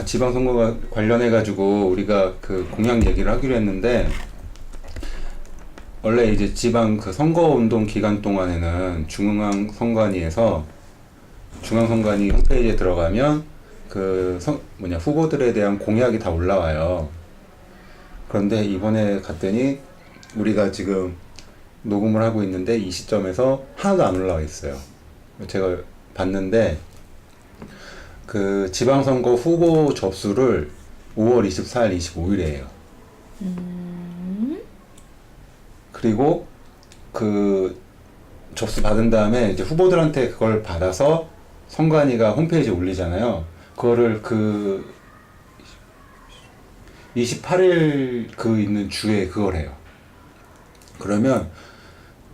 지방선거가 관련해가지고 우리가 그 공약 얘기를 하기로 했는데, 원래 이제 지방 그 선거운동 기간 동안에는 중앙선관위 홈페이지에 들어가면 후보들에 대한 공약이 다 올라와요. 그런데 이번에 갔더니 우리가 지금 녹음을 하고 있는데 이 시점에서 하나도 안 올라와 있어요. 제가 봤는데 그 지방선거 후보 접수를 5월 24일, 25일에 해요. 그리고 그 접수 받은 다음에 이제 후보들한테 그걸 받아서 선관위가 홈페이지에 올리잖아요. 그거를 그 28일 그 있는 주에 그걸 해요. 그러면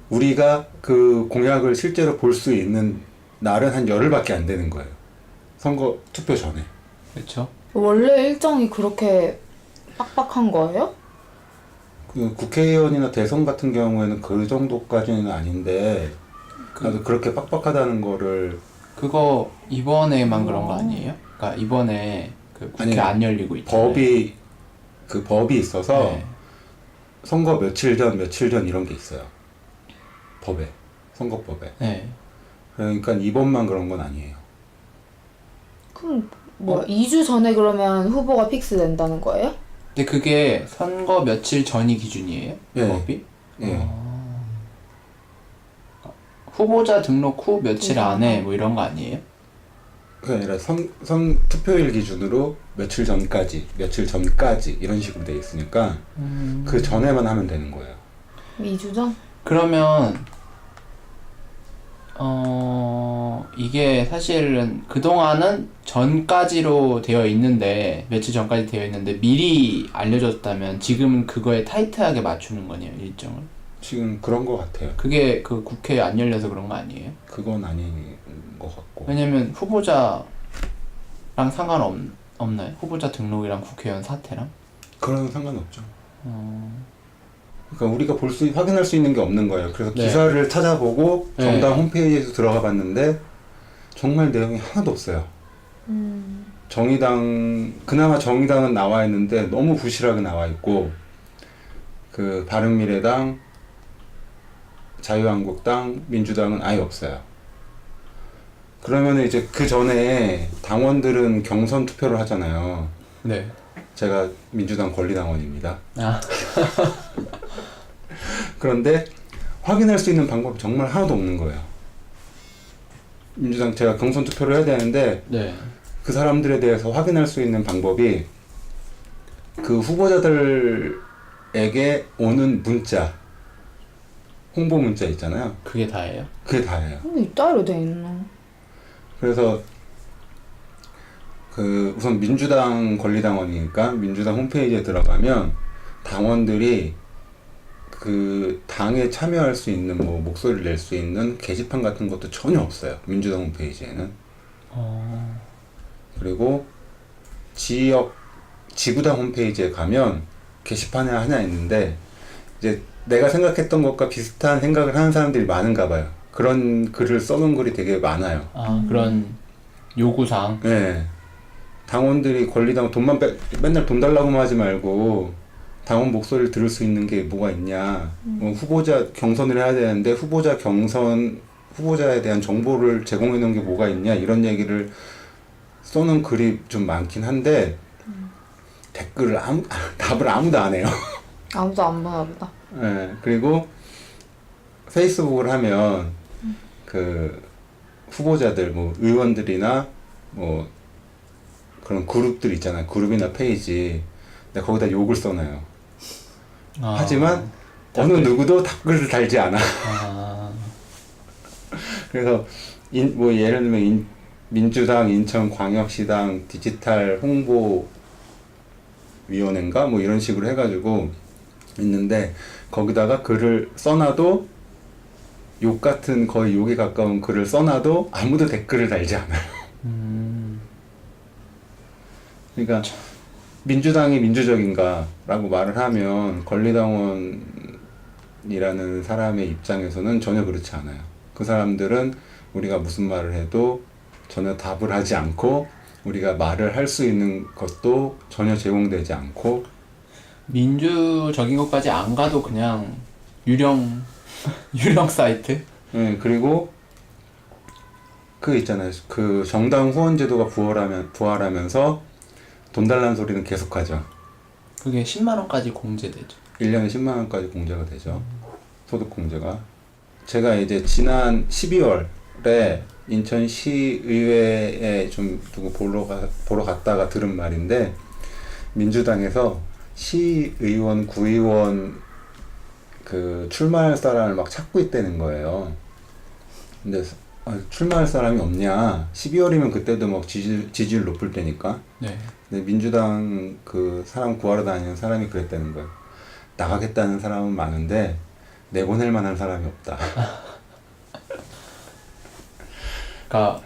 우리가 그 공약을 실제로 볼 수 있는 날은 한 열흘밖에 안 되는 거예요. 선거 투표 전에. 그렇죠. 원래 일정이 그렇게 빡빡한 거예요? 그 국회의원이나 대선 같은 경우에는 그 정도까지는 아닌데 나도 그렇게 빡빡하다는 거를. 그거 이번에만 그런 거 아니에요? 그러니까 이번에 그 국회 안 열리고 있잖아요. 법이 있어서 네. 선거 며칠 전 이런 게 있어요. 선거법에. 네. 그러니까 이번만 그런 건 아니에요. 그럼 2주 전에 그러면 후보가 픽스된다는 거예요? 근데 그게 선거 며칠 전이 기준이에요? 네. 법이? 예. 후보자 등록 후 며칠 안에 뭐 이런 거 아니에요? 그게 아니라 투표일 기준으로 며칠 전까지 이런 식으로 돼 있으니까 그 전에만 하면 되는 거예요. 2주 전? 그러면 이게 사실은 그동안은 전까지로 되어 있는데 며칠 전까지 되어 있는데 미리 알려줬다면 지금은 그거에 타이트하게 맞추는 거네요, 일정을. 지금 그런 거 같아요. 그게 그 국회 안 열려서 그런 거 아니에요? 그건 아닌 것 같고. 왜냐면 후보자랑 상관없나요? 후보자 등록이랑 국회의원 사퇴랑? 그런 상관없죠. 그러니까 우리가 확인할 수 있는 게 없는 거예요. 그래서 네. 기사를 찾아보고 네. 정당 홈페이지에서 들어가 봤는데 정말 내용이 하나도 없어요. 그나마 정의당은 나와 있는데 너무 부실하게 나와 있고, 그 바른미래당, 자유한국당, 민주당은 아예 없어요. 그러면 이제 그 전에 당원들은 경선 투표를 하잖아요. 네. 제가 민주당 권리당원입니다. 아. 그런데 확인할 수 있는 방법이 정말 하나도 없는 거예요. 민주당 제가 경선 투표를 해야 되는데 네. 그 사람들에 대해서 확인할 수 있는 방법이 그 후보자들에게 오는 문자, 홍보 문자 있잖아요. 그게 다예요? 그게 다예요. 이따위로 돼 있나? 그래서 우선 민주당 권리당원이니까 민주당 홈페이지에 들어가면 당원들이 그 당에 참여할 수 있는 목소리를 낼 수 있는 게시판 같은 것도 전혀 없어요. 민주당 홈페이지에는. 그리고 지구당 홈페이지에 가면 게시판이 하나 있는데 이제 내가 생각했던 것과 비슷한 생각을 하는 사람들이 많은가 봐요. 그런 글을 써놓은 글이 되게 많아요. 그런 요구사항. 네. 당원들이 권리당 맨날 돈 달라고만 하지 말고 당원 목소리를 들을 수 있는 게 뭐가 있냐. 후보자 경선을 해야 되는데 후보자에 대한 정보를 제공해 놓은 게 뭐가 있냐. 이런 얘기를 써놓은 글이 좀 많긴 한데 댓글을 답을 아무도 안 해요. 아무도 안 보나 보다. 네. 그리고 페이스북을 하면 그 후보자들 의원들이나 그런 그룹들 있잖아요. 그룹이나 페이지. 근데 거기다 욕을 써놔요. 하지만 어느 누구도 댓글을 달지 않아. 그래서 예를 들면 민주당 인천광역시당 디지털 홍보위원회인가 이런 식으로 해가지고 있는데 거기다가 글을 써놔도 거의 욕에 가까운 글을 써놔도 아무도 댓글을 달지 않아요. 그러니까 민주당이 민주적인가라고 말을 하면 권리당원이라는 사람의 입장에서는 전혀 그렇지 않아요. 그 사람들은 우리가 무슨 말을 해도 전혀 답을 하지 않고 우리가 말을 할 수 있는 것도 전혀 제공되지 않고 민주적인 것까지 안 가도 그냥 유령 유령 사이트? 예, 그리고 그 있잖아요. 그 정당 후원 제도가 부활하면서 돈 달라는 소리는 계속하죠. 그게 10만 원까지 공제되죠. 1년에 10만 원까지 공제가 되죠. 소득 공제가. 제가 이제 지난 12월에 인천시의회에 좀 누구 보러 갔다가 들은 말인데, 민주당에서 시의원, 구의원 그 출마할 사람을 막 찾고 있다는 거예요. 근데 출마할 사람이 없냐? 12월이면 그때도 막 지지율 높을 때니까. 네. 근데 민주당 그 사람 구하러 다니는 사람이 그랬다는 거예요. 나가겠다는 사람은 많은데 내보낼 만한 사람이 없다. 그러니까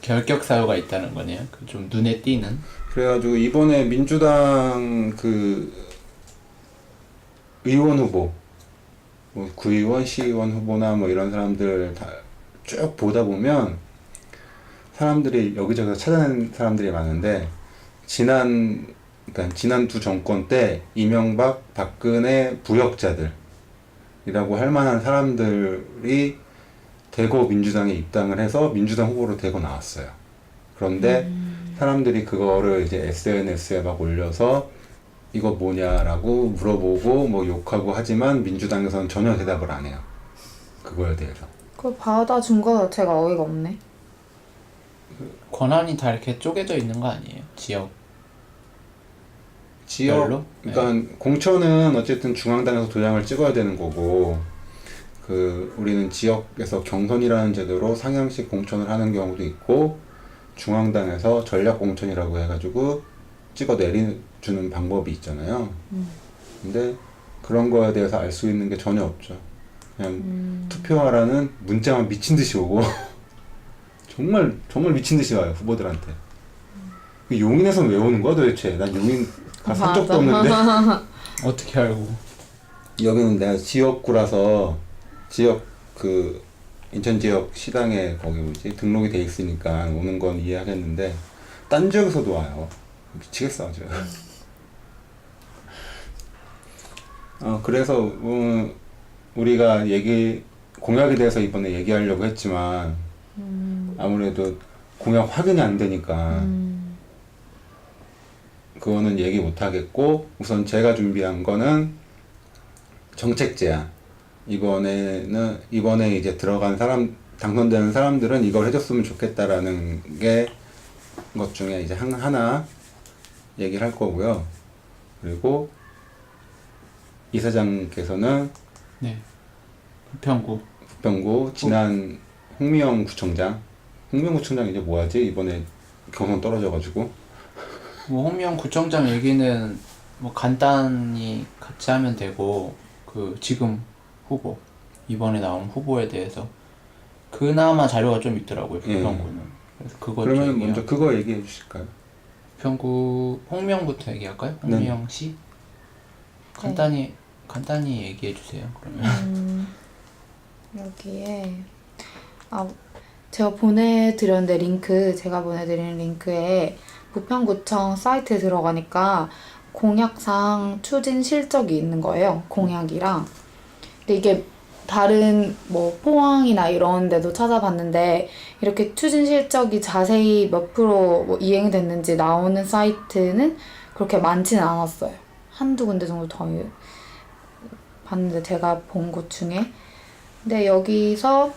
결격 사유가 있다는 거네요. 그 좀 눈에 띄는. 그래가지고 이번에 민주당 그 의원 후보, 뭐 구의원, 시의원 후보나 뭐 이런 사람들 다 쭉 보다 보면 사람들이 여기저기서 찾아낸 사람들이 많은데, 그러니까 지난 두 정권 때 이명박, 박근혜 부역자들이라고 할 만한 사람들이 대거 민주당에 입당을 해서 민주당 후보로 대거 나왔어요. 그런데 사람들이 그거를 이제 SNS에 막 올려서 이거 뭐냐라고 물어보고 뭐 욕하고 하지만 민주당에서는 전혀 대답을 안 해요. 그거에 대해서. 그걸 받아준 거 자체가 어이가 없네. 권한이 다 이렇게 쪼개져 있는 거 아니에요? 지역. 지역, 그러니까 공천은 어쨌든 중앙당에서 도장을 찍어야 되는 거고, 그 우리는 지역에서 경선이라는 제도로 상향식 공천을 하는 경우도 있고, 중앙당에서 전략 공천이라고 해가지고 찍어 내려주는 방법이 있잖아요. 근데 그런 거에 대해서 알 수 있는 게 전혀 없죠. 그냥 투표하라는 문자만 미친 듯이 오고 정말 미친 듯이 와요, 후보들한테. 그 용인에서는 왜 오는 거야 도대체? 난 용인 가산 적도 없는데. 어떻게 알고? 여기는 내가 지역구라서 지역 그 인천 지역 시당에 거기 뭐지 등록이 돼 있으니까 오는 건 이해하겠는데, 딴 지역에서도 와요. 미치겠어 아주. 그래서 우리가 공약에 대해서 이번에 얘기하려고 했지만 아무래도 공약 확인이 안 되니까 그거는 얘기 못 하겠고, 우선 제가 준비한 거는 정책 제안. 이번에 이제 들어간 당선되는 사람들은 이걸 해줬으면 좋겠다라는 것 중에 이제 하나 얘기를 할 거고요. 그리고 이사장께서는 네. 부평구 지난 홍미영 구청장 이제 뭐하지? 이번에 경선 떨어져가지고. 뭐 홍미영 구청장 얘기는 뭐 간단히 같이 하면 되고, 그 지금 후보, 이번에 나온 후보에 대해서 그나마 자료가 좀 있더라고요, 부평구는. 그래서 그거 그러면 먼저 그거 얘기해 주실까요? 부평구 홍미영부터 얘기할까요? 홍미영 씨? 간단히 얘기해 주세요. 그러면 여기에 제가 제가 보내드린 링크에 부평구청 사이트에 들어가니까 공약상 추진 실적이 있는 거예요. 공약이랑. 근데 이게 다른 뭐 포항이나 이런 데도 찾아봤는데 이렇게 추진 실적이 자세히 몇 프로 뭐 이행됐는지 나오는 사이트는 그렇게 많지는 않았어요. 한두 군데 정도 더 봤는데, 제가 본 곳 중에. 근데 여기서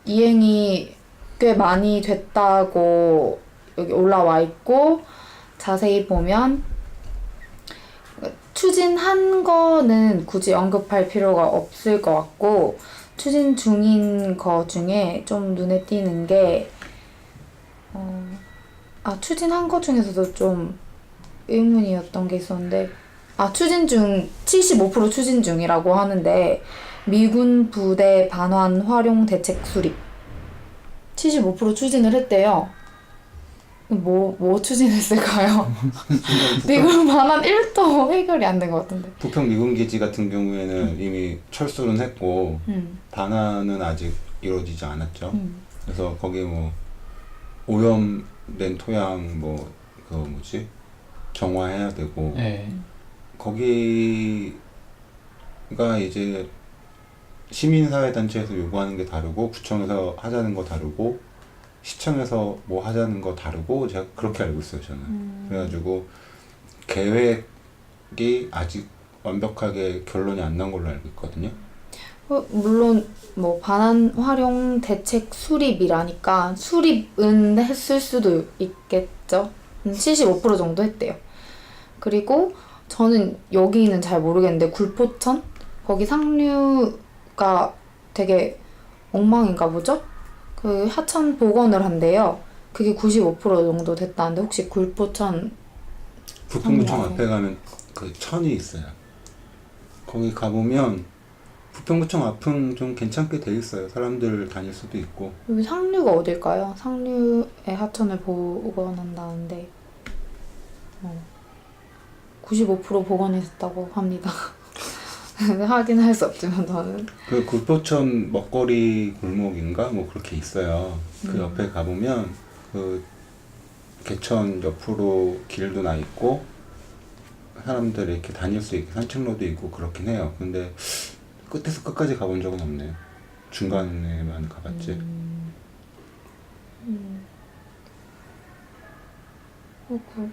이행이 꽤 많이 됐다고 여기 올라와 있고, 자세히 보면 추진한 거는 굳이 언급할 필요가 없을 것 같고, 추진 중인 거 중에 좀 눈에 띄는 게 추진한 거 중에서도 좀 의문이었던 게 있었는데, 75% 추진 중이라고 하는데, 미군 부대 반환 활용 대책 수립 75% 추진을 했대요. 뭐 추진했을까요? 미군 반환 1도 해결이 안 된 것 같은데. 부평 미군 기지 같은 경우에는 이미 철수는 했고 반환은 아직 이루어지지 않았죠. 그래서 거기 뭐 오염된 토양 뭐 그 뭐지 정화해야 되고 네. 거기가 이제 시민사회단체에서 요구하는 게 다르고 구청에서 하자는 거 다르고 시청에서 뭐 하자는 거 다르고 제가 그렇게 알고 있어요 저는. 그래가지고 계획이 아직 완벽하게 결론이 안 난 걸로 알고 있거든요. 물론 뭐 반환 활용 대책 수립이라니까 수립은 했을 수도 있겠죠. 75% 정도 했대요. 그리고 저는 여기는 잘 모르겠는데 굴포천 거기 상류가 되게 엉망인가 보죠? 그 하천 복원을 한대요. 그게 95% 정도 됐다는데 혹시 굴포천 부평구청 상류 앞에 가면 그 천이 있어요. 거기 가보면 부평구청 앞은 좀 괜찮게 돼 있어요. 사람들 다닐 수도 있고. 여기 상류가 어딜까요? 상류의 하천을 복원한다는데 95% 복원이 됐다고 합니다. 확인할 수 없지만 저는 그 굴포천 먹거리 골목인가 뭐 그렇게 있어요. 그 옆에 가보면 그 개천 옆으로 길도 나 있고 사람들이 이렇게 다닐 수 있게 산책로도 있고 그렇긴 해요. 근데 끝에서 끝까지 가본 적은 없네요. 중간에만 가봤지.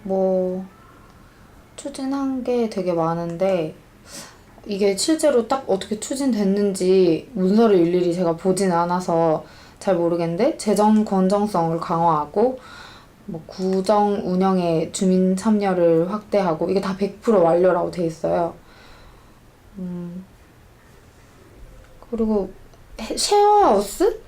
뭐 추진한 게 되게 많은데 이게 실제로 딱 어떻게 추진됐는지 문서를 일일이 제가 보진 않아서 잘 모르겠는데 재정 건전성을 강화하고 뭐 구정 운영에 주민 참여를 확대하고 이게 다 100% 완료라고 돼 있어요. 그리고 쉐어하우스?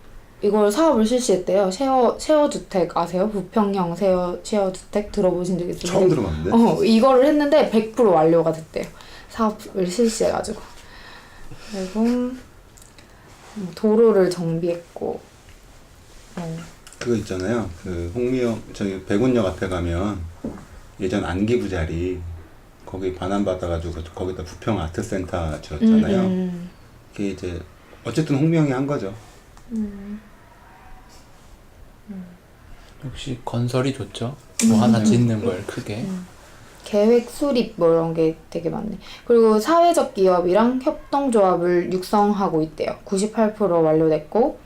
이걸 사업을 실시했대요. 쉐어 주택 아세요? 부평형 쉐어 주택 들어보신 적 있으세요? 처음 들어봤는데? 이거를 했는데 100% 완료가 됐대요. 사업을 실시해가지고. 그리고 도로를 정비했고. 그거 있잖아요. 그 홍미역 저기 백운역 앞에 가면 예전 안기부 자리 거기 반환받아가지고 거기다 부평 아트센터 지었잖아요. 그게 이제 어쨌든 홍미역이 한 거죠. 역시 건설이 좋죠. 뭐 하나 짓는 걸 크게. 계획 수립 뭐 이런 게 되게 많네. 그리고 사회적 기업이랑 협동조합을 육성하고 있대요. 98% 완료됐고.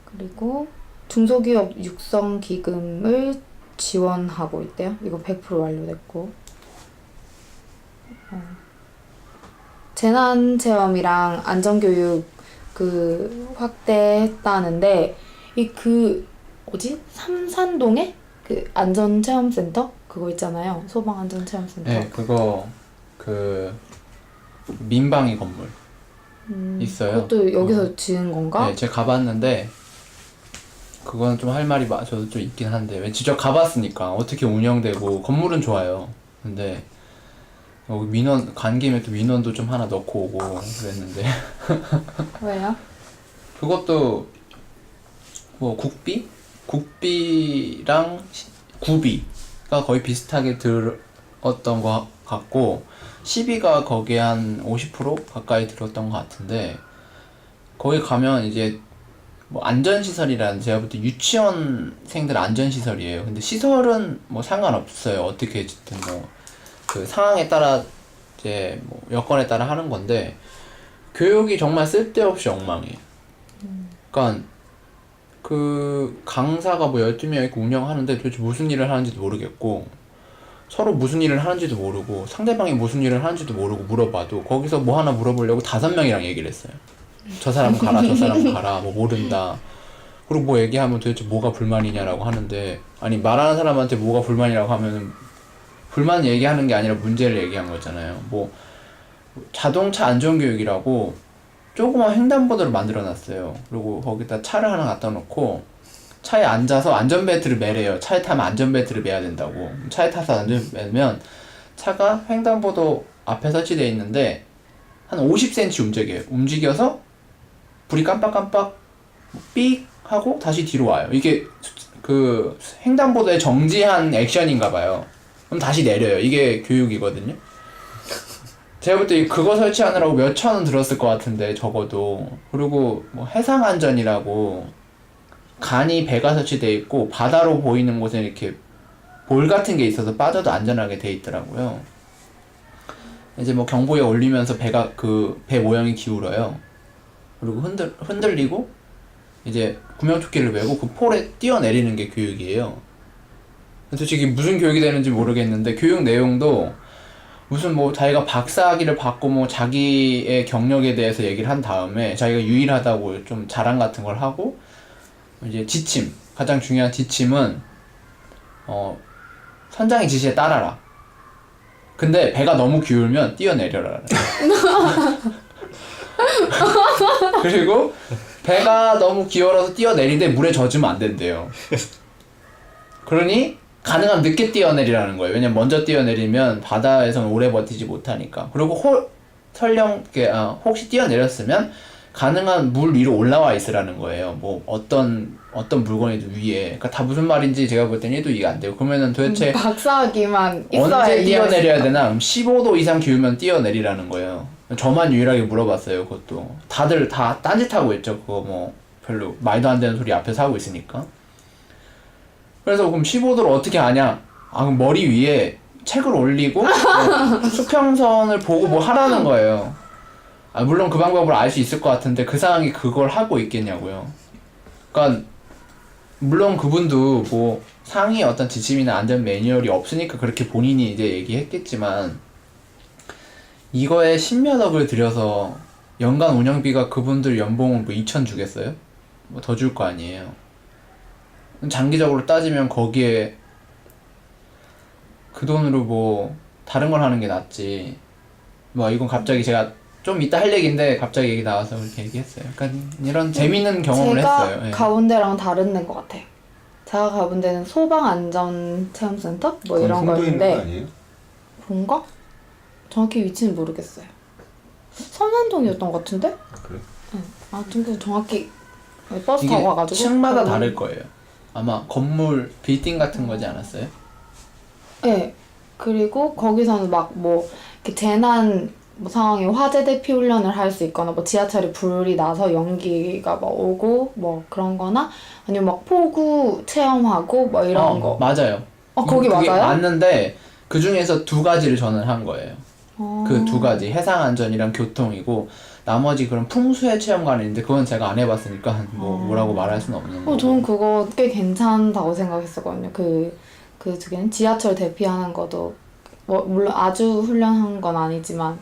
그리고 중소기업 육성 기금을 지원하고 있대요. 이거 100% 완료됐고. 재난 체험이랑 안전교육 그 확대했다는데 삼산동에 그 안전체험센터 그거 있잖아요. 소방 안전체험센터. 네, 그거 그 민방위 건물 있어요. 그것도 여기서 지은 건가? 네, 제가 가봤는데 그건 좀 할 말이 저도 좀 있긴 한데 왜 직접 가봤으니까 어떻게 운영되고 건물은 좋아요. 근데 여기 민원 간 김에 또 민원도 좀 하나 넣고 오고 그랬는데 왜요? 그것도 뭐 국비랑 구비가 거의 비슷하게 들었던 것 같고 시비가 거기에 한 50% 가까이 들었던 것 같은데 거기 가면 이제 뭐 안전시설이라는 제가 볼 때 유치원생들 안전시설이에요. 근데 시설은 뭐 상관없어요. 어떻게 어쨌든 뭐 그 상황에 따라 이제 뭐 여건에 따라 하는 건데 교육이 정말 쓸데없이 엉망이에요. 그러니까 그 강사가 뭐 12명 이렇게 운영하는데 도대체 무슨 일을 하는지도 모르겠고 서로 무슨 일을 하는지도 모르고 상대방이 무슨 일을 하는지도 모르고 물어봐도 거기서 뭐 하나 물어보려고 5명이랑 얘기를 했어요. 저 사람 가라 저 사람 가라 뭐 모른다. 그리고 뭐 얘기하면 도대체 뭐가 불만이냐라고 하는데 아니 말하는 사람한테 뭐가 불만이라고 하면은 불만 얘기하는 게 아니라 문제를 얘기한 거잖아요. 뭐 자동차 안전교육이라고 조그만 횡단보도를 만들어놨어요. 그리고 거기다 차를 하나 갖다 놓고 차에 앉아서 안전벨트를 매래요. 차에 타면 안전벨트를 매야 된다고. 차에 타서 안전벨트를 매면 차가 횡단보도 앞에 설치되어 있는데 한 50cm 움직여서 불이 깜빡깜빡 삑 하고 다시 뒤로 와요. 이게 그 횡단보도에 정지한 액션인가 봐요. 그럼 다시 내려요. 이게 교육이거든요. 제가 볼 때 그거 설치하느라고 몇 천 원 들었을 것 같은데 적어도. 그리고 뭐 해상안전이라고 간이 배가 설치되어 있고 바다로 보이는 곳에 이렇게 볼 같은 게 있어서 빠져도 안전하게 돼 있더라고요. 이제 뭐 경보에 올리면서 배가 그 배 모양이 기울어요. 그리고 흔들리고 이제 구명조끼를 메고 그 폴에 뛰어내리는 게 교육이에요. 솔직히 무슨 교육이 되는지 모르겠는데 교육 내용도 무슨 뭐 자기가 박사학위를 받고 뭐 자기의 경력에 대해서 얘기를 한 다음에 자기가 유일하다고 좀 자랑 같은 걸 하고 이제 지침, 가장 중요한 지침은 선장의 지시에 따라라. 근데 배가 너무 기울면 뛰어내려라. 그리고 배가 너무 기울어서 뛰어내리는데 물에 젖으면 안 된대요. 그러니 가능하면 늦게 뛰어내리라는 거예요. 왜냐면 먼저 뛰어내리면 바다에서는 오래 버티지 못하니까. 그리고 설령 혹시 뛰어내렸으면 가능한 물 위로 올라와 있으라는 거예요. 뭐 어떤 물건이든 위에. 그러니까 다 무슨 말인지 제가 볼 때는 1도 이해가 안 돼요. 그러면은 도대체 박사학위만 있어야 언제 뛰어내려야 이해할 되나? 15도 이상 기울면 뛰어내리라는 거예요. 저만 유일하게 물어봤어요. 그것도 다들 다 딴짓하고 있죠. 그거 뭐 별로 말도 안 되는 소리 앞에서 하고 있으니까. 그래서 그럼 15도를 어떻게 아냐? 그럼 머리 위에 책을 올리고 뭐 수평선을 보고 뭐 하라는 거예요. 물론 그 방법을 알 수 있을 것 같은데 그 상황이 그걸 하고 있겠냐고요. 그러니까 물론 그분도 뭐 상위 어떤 지침이나 안전 매뉴얼이 없으니까 그렇게 본인이 이제 얘기했겠지만 이거에 10몇억을 들여서 연간 운영비가 그분들 연봉을 뭐 2천 주겠어요? 뭐 더 줄 거 아니에요. 장기적으로 따지면 거기에 그 돈으로 뭐 다른 걸 하는 게 낫지. 뭐 이건 갑자기 제가 좀 이따 할 얘기인데 갑자기 얘기 나와서 그렇게 얘기했어요. 그러니까 이런 재밌는 경험을 했어요. 제가 예. 가본 데랑 다른 데인 것 같아요. 제가 가본 데는 소방안전체험센터? 뭐 이런 송도에 있는 거 거였는데 아니에요? 그런가? 정확히 위치는 모르겠어요. 선산동이었던 것 같은데? 그래? 응. 아무튼 그 정확히 버스 이게 타고 가가지고 층마다 그러면- 다를 거예요. 아마 건물 빌딩 같은 거지 않았어요? 네. 그리고 거기서는 막 뭐 이렇게 재난 뭐 상황에 화재 대피 훈련을 할 수 있거나 뭐 지하철에 불이 나서 연기가 막 오고 뭐 그런 거나 아니면 막 포구 체험하고 뭐 이런 거. 맞아요. 거기 그게 맞아요? 맞는데 그 중에서 두 가지를 저는 한 거예요. 그 두 가지 해상 안전이랑 교통이고 나머지 그런 풍수의 체험관이 있는데 그건 제가 안 해봤으니까 뭐라고 말할 수는 없는 거고. 저는 그거 꽤 괜찮다고 생각했었거든요. 그 두 개는 지하철 대피하는 것도 뭐 물론 아주 훌륭한 건 아니지만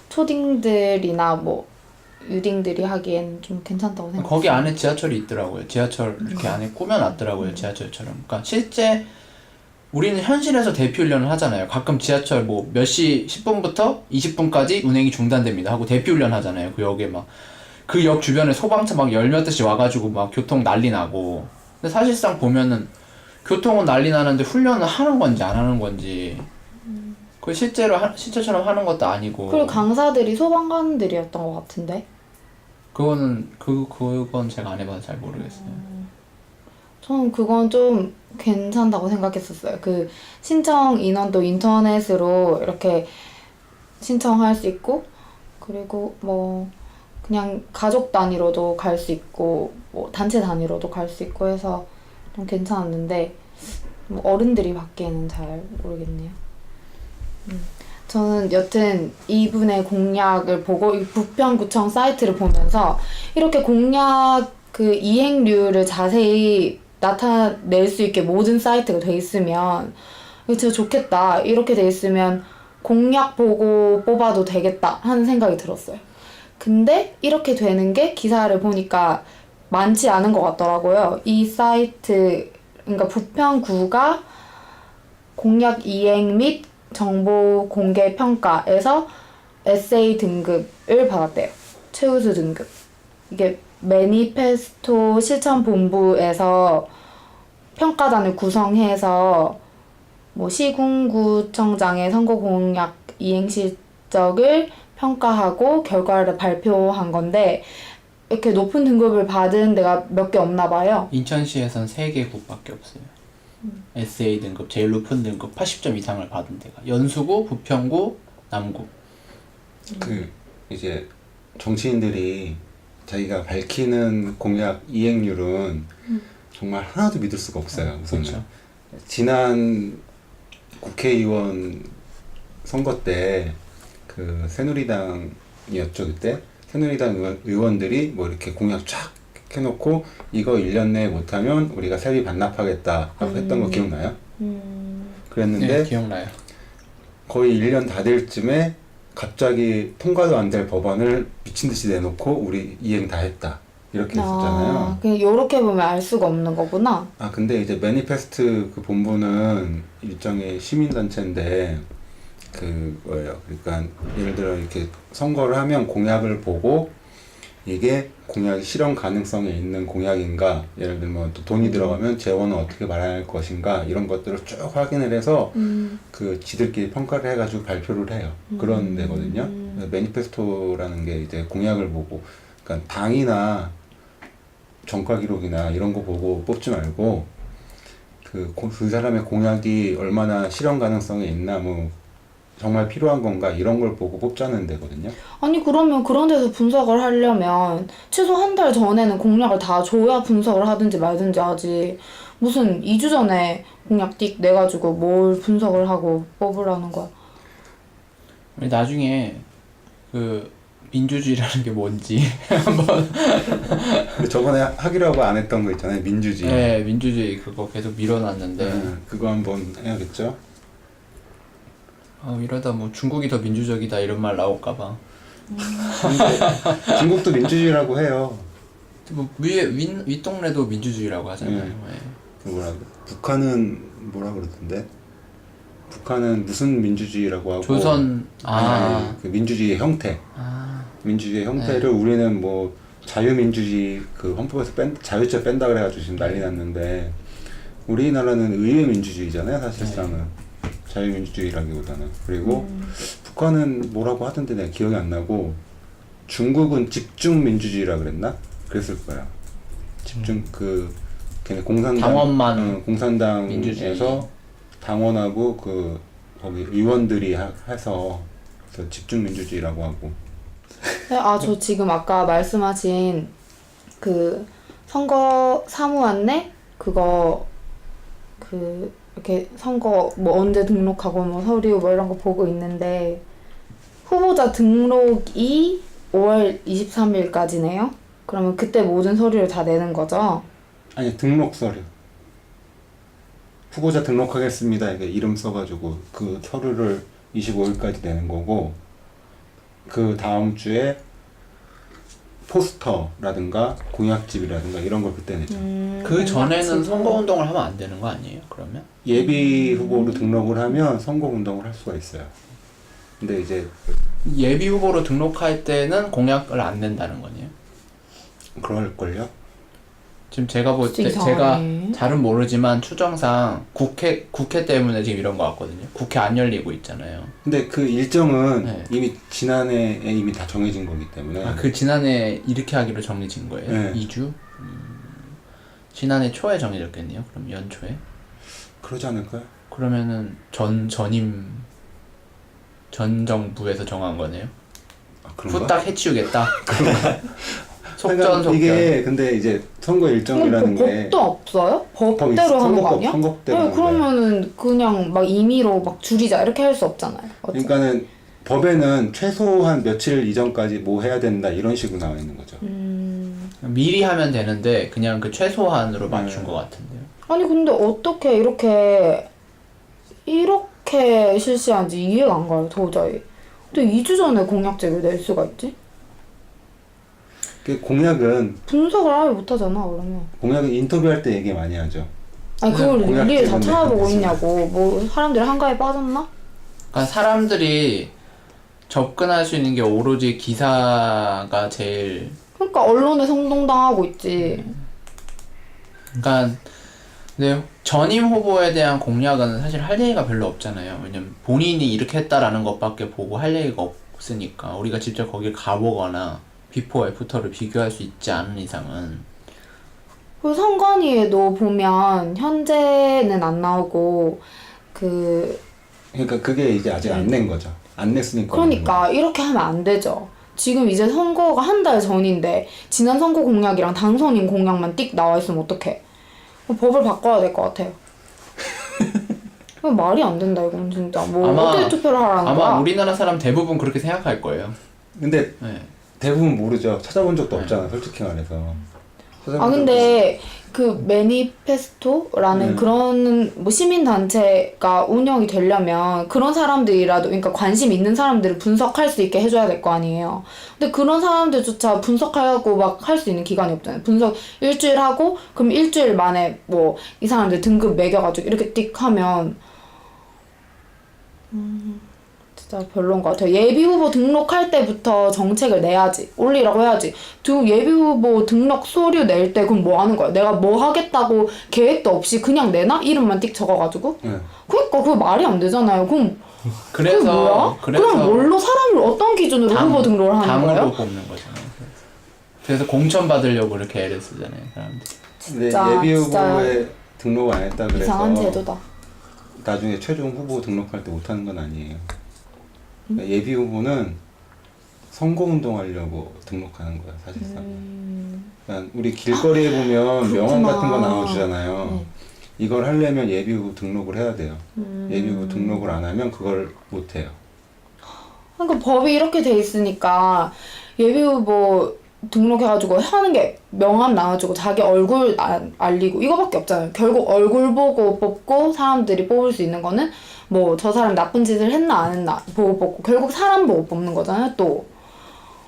초딩들이나 뭐 유딩들이 하기엔 좀 괜찮다고 생각해요. 거기 안에 지하철이 있더라고요. 지하철 이렇게 안에 꾸며놨더라고요. 지하철처럼. 그러니까 실제 우리는 현실에서 대피 훈련을 하잖아요. 가끔 지하철 뭐 몇 시 10분부터 20분까지 운행이 중단됩니다 하고 대피 훈련 하잖아요. 그 역에 막 그 역 주변에 소방차 막 열 몇 대씩 와가지고 막 교통 난리 나고. 근데 사실상 보면은 교통은 난리 나는데 훈련을 하는 건지 안 하는 건지 그 실제처럼 하는 것도 아니고. 그리고 강사들이 소방관들이었던 것 같은데. 그건 제가 안 해봐서 잘 모르겠어요. 저는 그건 좀 괜찮다고 생각했었어요. 그 신청 인원도 인터넷으로 이렇게 신청할 수 있고, 그리고 뭐 그냥 가족 단위로도 갈 수 있고, 뭐 단체 단위로도 갈 수 있고 해서 좀 괜찮았는데 뭐 어른들이 받기에는 잘 모르겠네요. 저는 여튼 이분의 공약을 보고 이 부평구청 사이트를 보면서 이렇게 공약 그 이행률을 자세히 나타낼 수 있게 모든 사이트가 돼 있으면 이거 진짜 좋겠다. 이렇게 돼 있으면 공약 보고 뽑아도 되겠다 하는 생각이 들었어요. 근데 이렇게 되는 게 기사를 보니까 많지 않은 것 같더라고요. 이 사이트, 그러니까 부평구가 공약 이행 및 정보 공개 평가에서 에세이 등급을 받았대요. 최우수 등급. 이게 매니페스토 실천본부에서 평가단을 구성해서 뭐 시군구청장의 선거 공약 이행 실적을 평가하고 결과를 발표한 건데 이렇게 높은 등급을 받은 데가 몇 개 없나 봐요. 인천시에선 3개 국밖에 없어요. SA 등급, 제일 높은 등급 80점 이상을 받은 데가 연수구, 부평구, 남구. 그 이제 정치인들이 자기가 밝히는 공약 이행률은 정말 하나도 믿을 수가 없어요. 우선은. 그렇죠. 지난 국회의원 선거 때 그 새누리당이었죠 그때 새누리당 의원들이 뭐 이렇게 공약 쫙 해놓고 이거 1년 내에 못하면 우리가 세비 반납하겠다라고 했던 거 기억나요? 그랬는데 네, 기억나요. 거의 1년 다 될 쯤에 갑자기 통과도 안 될 법안을 미친 듯이 내놓고 우리 이행 다 했다 이렇게 했었잖아요. 그냥 요렇게 보면 알 수가 없는 거구나. 아 근데 이제 매니페스트 그 본부는 일종의 시민단체인데 그거예요. 그러니까 예를 들어 이렇게 선거를 하면 공약을 보고 이게 공약이 실현 가능성이 있는 공약인가, 예를 들면 또 돈이 들어가면 재원은 어떻게 마련할 것인가 이런 것들을 쭉 확인을 해서 그 지들끼리 평가를 해가지고 발표를 해요. 그런 데거든요. 매니페스토라는 게 이제 공약을 보고, 그러니까 당이나 정가 기록이나 이런 거 보고 뽑지 말고 그 사람의 공약이 얼마나 실현 가능성이 있나, 뭐 정말 필요한 건가 이런 걸 보고 뽑자는 데거든요. 아니 그러면 그런 데서 분석을 하려면 최소 한 달 전에는 공약을 다 줘야 분석을 하든지 말든지 하지. 무슨 2주 전에 공약 띡 내가지고 뭘 분석을 하고 뽑으라는 거야. 우리 나중에 그 민주주의라는 게 뭔지 한번. 근데 저번에 하기로 하고 안 했던 거 있잖아요. 민주주의. 네, 민주주의 그거 계속 밀어놨는데 그거 한번 해야겠죠. 이러다 뭐 중국이 더 민주적이다 이런 말 나올까봐. 근데 중국도 민주주의라고 해요. 뭐 위에 윗동네도 민주주의라고 하잖아요. 네. 네. 그 북한은 뭐라 그러던데? 북한은 무슨 민주주의라고 하고? 조선 아니, 그 민주주의 형태. 민주주의 형태를 우리는 뭐 자유민주주의 그 헌법에서 자유죄 뺀다 그래가지고 지금 난리 났는데, 우리나라는 의회 민주주의잖아요 사실상은. 자유민주주의라기보다는. 그리고 북한은 뭐라고 하던데 내가 기억이 안 나고, 중국은 집중민주주의라 그랬나? 그랬을 거야. 집중 걔네 공산당 당원만 공산당에서 민주주의. 당원하고 거기 의원들이 해서 그래서 집중민주주의라고 하고. 저 지금 아까 말씀하신 그 선거 사무 안내 그거 이렇게 선거 뭐 언제 등록하고 뭐 서류 뭐 이런 거 보고 있는데, 후보자 등록이 5월 23일까지네요. 그러면 그때 모든 서류를 다 내는 거죠? 아니, 등록 서류. 후보자 등록하겠습니다. 이게 이름 써가지고 그 서류를 25일까지 내는 거고, 그 다음 주에 포스터라든가 공약집이라든가 이런 걸 그때 내죠. 그 전에는 선거운동을 하면 안 되는 거 아니에요? 그러면? 예비 후보로 등록을 하면 선거운동을 할 수가 있어요. 근데 이제 예비 후보로 등록할 때는 공약을 안 낸다는 거네요. 그럴걸요? 지금 제가 볼 때, 제가 잘은 모르지만 추정상 국회 때문에 지금 이런 거 같거든요. 국회 안 열리고 있잖아요. 근데 그 일정은 네. 이미 지난해에 이미 다 정해진 거기 때문에. 그 지난해 이렇게 하기로 정해진 거예요? 네. 2주? 지난해 초에 정해졌겠네요. 그럼 연초에? 그러지 않을까요? 그러면은 전 정부에서 정한 거네요. 그런가? 후딱 해치우겠다. 그러니까 속전속결. 이게 근데 이제 선거 일정이라는 게 법도 없어요? 법대로 하는 거 아니야? 선거법대로 하는 거예요. 그러면은 그냥 막 임의로 막 줄이자 이렇게 할 수 없잖아요. 그러니까는 법에는 최소한 며칠 이전까지 뭐 해야 된다 이런 식으로 나와 있는 거죠. 미리 하면 되는데 그냥 그 최소한으로 맞춘 것 같은데요. 아니 근데 어떻게 이렇게 실시한지 이해가 안 가요 도저히. 근데 2주 전에 공약제를 낼 수가 있지? 그 공약은 분석을 아예 못하잖아 그러면. 인터뷰할 때 얘기 많이 하죠. 아니 그걸 공약 일일이 다 때문에 찾아보고 그랬어요. 있냐고. 뭐 사람들이 한가에 빠졌나? 그러니까 사람들이 접근할 수 있는 게 오로지 기사가 제일. 그러니까 언론에 선동당하고 있지. 그러니까 근데 전임 후보에 대한 공약은 사실 할 얘기가 별로 없잖아요. 왜냐면 본인이 이렇게 했다라는 것밖에 보고 할 얘기가 없으니까, 우리가 직접 거길 가보거나 비포 애프터를 비교할 수 있지 않은 이상은. 그 선관위에도 보면 현재는 안 나오고 그러니까 그게 이제 아직 안 낸 거죠. 안 냈으니까. 그러니까 이렇게 하면 안 되죠. 지금 이제 선거가 한 달 전인데 지난 선거 공약이랑 당선인 공약만 띡 나와 있으면 어떡해. 법을 바꿔야 될 것 같아요. 말이 안 된다 이건 진짜. 뭐 어떻게 투표를 하라는 아마 거야? 우리나라 사람 대부분 그렇게 생각할 거예요. 근데 네. 대부분 모르죠. 찾아본 적도 네. 없잖아, 솔직히 말해서. 아 근데 그 매니페스토라는 그런 뭐 시민 단체가 운영이 되려면 그런 사람들이라도, 그러니까 관심 있는 사람들을 분석할 수 있게 해줘야 될 거 아니에요. 근데 그런 사람들조차 분석하고 막 할 수 있는 기간이 없잖아요. 분석 일주일 하고 그럼 일주일 만에 뭐 이 사람들 등급 매겨가지고 이렇게 띡 하면 진짜 별로인 것 같아요. 예비 후보 등록할 때부터 정책을 내야지. 올리라고 해야지. 예비 후보 등록 서류 낼 때 그럼 뭐 하는 거야? 내가 뭐 하겠다고 계획도 없이 그냥 내나? 이름만 띡 적어가지고? 네. 그러니까 그거 말이 안 되잖아요. 그럼 그게 뭐야? 그래서 그럼 뭘로 사람을 어떤 기준으로 후보 등록을 하는 당으로 거예요? 뽑는 거잖아요. 그래서 공천 받으려고 이렇게 애를 쓰잖아요, 사람들. 근데 진짜, 예비 진짜 후보에 등록 안 했다 그래서 이상한 제도다. 나중에 최종 후보 등록할 때 못하는 건 아니에요. 그러니까 예비 후보는 선거운동 하려고 등록하는 거야, 사실상. 그러니까 우리 길거리에 보면 명함 같은 거 나눠주잖아요. 네. 이걸 하려면 예비 후보 등록을 해야 돼요. 예비 후보 등록을 안 하면 그걸 못 해요. 그러니까 법이 이렇게 돼 있으니까 예비 후보 등록해가지고 하는 게 명함 나와주고 자기 얼굴 알리고 이거밖에 없잖아요. 결국 얼굴 보고 뽑고 사람들이 뽑을 수 있는 거는 뭐 저 사람 나쁜 짓을 했나 안 했나 보고 뽑고 결국 사람 보고 뽑는 거잖아요. 또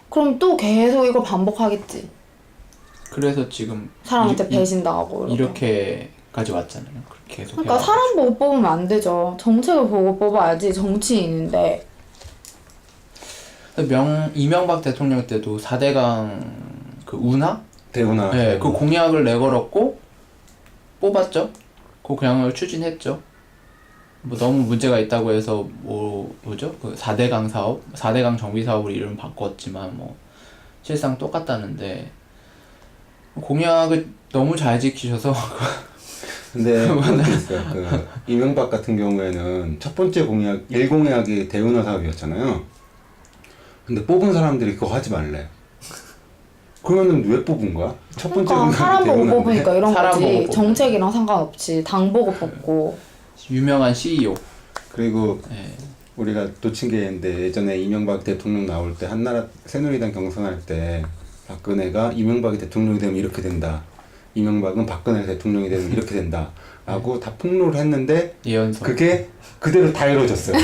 그럼 또 계속 이걸 반복하겠지. 그래서 지금 사람한테 배신당하고 이렇게까지 왔잖아요. 그렇게 계속 그러니까 해와가지고. 사람 보고 뽑으면 안 되죠. 정책을 보고 뽑아야지. 정치인인데. 이명박 대통령 때도 4대강 그 운하? 대구나. 네, 그 공약을 내걸었고 뽑았죠. 그 공약을 추진했죠. 뭐 너무 문제가 있다고 해서 뭐죠? 그 4대강 사업, 4대강 정비 사업으로 이름 바꿨지만 뭐 실상 똑같다는데 공약을 너무 잘 지키셔서 근데 그것도 있어요. 그 이명박 같은 경우에는 첫 번째 공약 1공약이 대운하 사업이었잖아요. 근데 뽑은 사람들이 그거 하지 말래. 그러면은 왜 뽑은 거야? 첫 번째 그러니까 공약이 사람 보고 대운하인데? 뽑으니까 이런 사람 보고 거지. 뽑는 정책이랑 상관없이 당 보고 뽑고. 유명한 CEO. 그리고 네. 우리가 놓친 게 있는데 예전에 이명박 대통령 나올 때 한나라 새누리당 경선할 때 박근혜가 이명박이 대통령이 되면 이렇게 된다. 이명박은 박근혜 대통령이 되면 이렇게 된다. 라고 다 폭로를 했는데 예언서. 그게 그대로 다 이루어졌어요.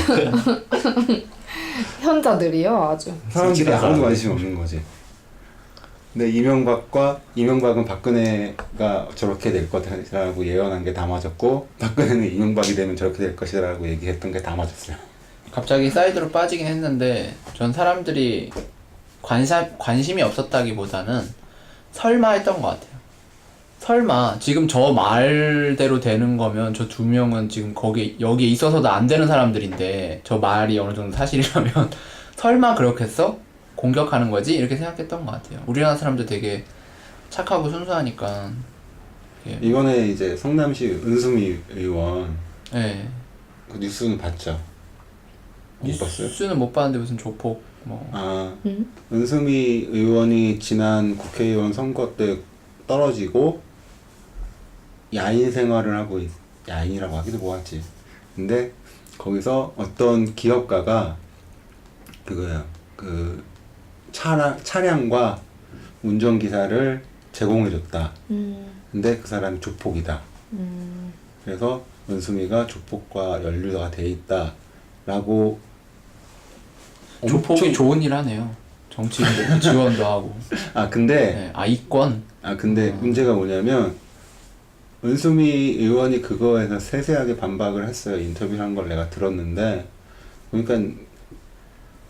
현자들이요, 아주. 사람들이 아무도 관심이 없는 거지. 근데 이명박은 박근혜가 저렇게 될 것이라고 예언한 게 다 맞았고 박근혜는 이명박이 되면 저렇게 될 것이라고 얘기했던 게 다 맞았어요. 갑자기 사이드로 빠지긴 했는데 전 사람들이 관심이 없었다기보다는 설마 했던 것 같아요. 설마 지금 저 말대로 되는 거면 저 두 명은 지금 여기에 있어서도 안 되는 사람들인데 저 말이 어느 정도 사실이라면 설마 그렇겠어? 공격하는 거지? 이렇게 생각했던 것 같아요. 우리나라 사람들 되게 착하고 순수하니까. 이번에 이제 성남시 은수미 의원 네. 그 뉴스는 봤죠? 못 봤어요? 뉴스는 못 봤는데 무슨 조폭 뭐. 아, 은수미 의원이 지난 국회의원 선거 때 떨어지고 야인 생활을 하고 야인이라고 하기도 뭐하지. 근데 거기서 어떤 기업가가 그거야 그 차량과 운전기사를 제공해줬다. 근데 그 사람이 조폭이다. 그래서 은수미가 조폭과 연루가 돼 있다. 라고 조폭이 좋은 일 하네요. 정치 지원도 하고. 아 근데 네. 이권. 근데 문제가 뭐냐면 은수미 의원이 그거에서 세세하게 반박을 했어요. 인터뷰를 한 걸 내가 들었는데 그러니까